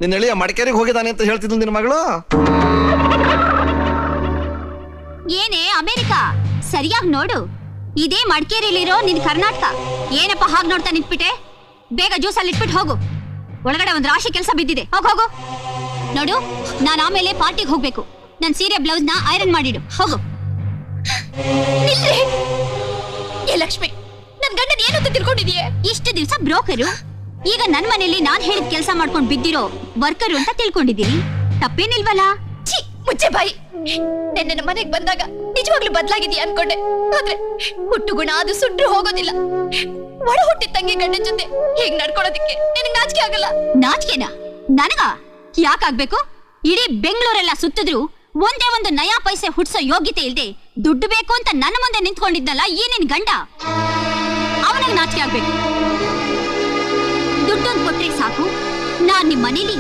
ನಿನ್ನ ಎಳೆಯ ಮಡಿಕೇರಿಗೆ ಹೋಗಿದ್ದಾನೆ ಅಂತ ಹೇಳ್ತಿದ್ಲು ನಿನ್ನ ಮಗಳು. ಏನೇ ಅಮೆರಿಕಾ, ಸರಿಯಾಗಿ ನೋಡು. ಇದೇ ಮಡಿಕೇರಿಲಿರೋ ನಿನ್ ಕರ್ನಾಟಕ. ಏನಪ್ಪ ಹಾಗೆ ನೋಡ್ತಾ ನಿಂತ್ಬಿಟ್ಟೆ? ಬೇಗ ಜ್ಯೂಸಲ್ಲಿ ಇಟ್ಬಿಟ್ಟು ಹೋಗು. ಒಳಗಡೆ ಒಂದು ರಾಶಿ ಕೆಲಸ ಬಿದ್ದಿದೆ. ಹೋಗು. ನೋಡು, ನಾನು ಆಮೇಲೆ ಪಾರ್ಟಿಗೆ ಹೋಗ್ಬೇಕು. ನನ್ ಸೀರೆ ಬ್ಲೌಸ್ ನ ಐರನ್ ಮಾಡಿಡು. ಹೋಗು. ಏ ಲಕ್ಷ್ಮಿ, ನನ್ ಗಂಡನ್ ಏನು ಅಂತ ತಿಳ್ಕೊಂಡಿದೀಯ? ಇಷ್ಟು ದಿವಸ ಬ್ರೋಕರು, ಈಗ ನನ್ ಮನೇಲಿ ನಾನ್ ಹೇಳಿದ ಕೆಲಸ ಮಾಡ್ಕೊಂಡು ಬಿದ್ದಿರೋ ವರ್ಕರು ಅಂತ ತಿಳ್ಕೊಂಡಿದ್ದೀರಿ. ತಪ್ಪೇನಿಲ್ವಲ್ಲ? ಛೀ, ಮುಚ್ಚೆ ಬಾಯಿ. ನೆನ್ನೆ ಮನೆಗ್ ಬಂದಾಗ ನಿಜವಾಗ್ಲೂ ಬದಲಾಗಿದೀಯ ಅನ್ಕೊಂಡೆ. ಆದ್ರೆ ಹುಟ್ಟು ಗುಣ ಅದು ಸುಟ್ರು ಹೋಗೋದಿಲ್ಲ. ಒಡ ಹುಟ್ಟಿದ ತಂಗಿ ಗಂಡನ ಜೊತೆ ಹೇಗ್ ನಡ್ಕೊಳ್ಳೋದಿಕ್ಕೆ ನಿನಗ್ ನಾಚಿಕೆ ಆಗಲ್ಲ? ನಾಚಿಕೆನಾ? ನನಗ ಯಾಕಾಗ್ಬೇಕು? ಇಡೀ ಬೆಂಗಳೂರೆಲ್ಲ ಸುತ್ತಿದ್ರು ಒಂದೇ ಒಂದು ನಯಾ ಪೈಸೆ ಹುಡ್ಸೋ ಯೋಗ್ಯತೆ ಇಲ್ದೆ ದುಡ್ಡು ಬೇಕು ಅಂತ ನನ್ನ ಮುಂದೆ ನಿಂತ್ಕೊಂಡಿದ್ನಲ್ಲ ಈ ನಿನ್ ಗಂಡ, ಅವನಿಗೆ ನಾಚಿಕೆ ಆಗ್ಬೇಕು. ದುಡ್ಡೊಂದು ಕೊಟ್ರೆ ಸಾಕು, ನಾನ್ ನಿಮ್ ಮನೇಲಿ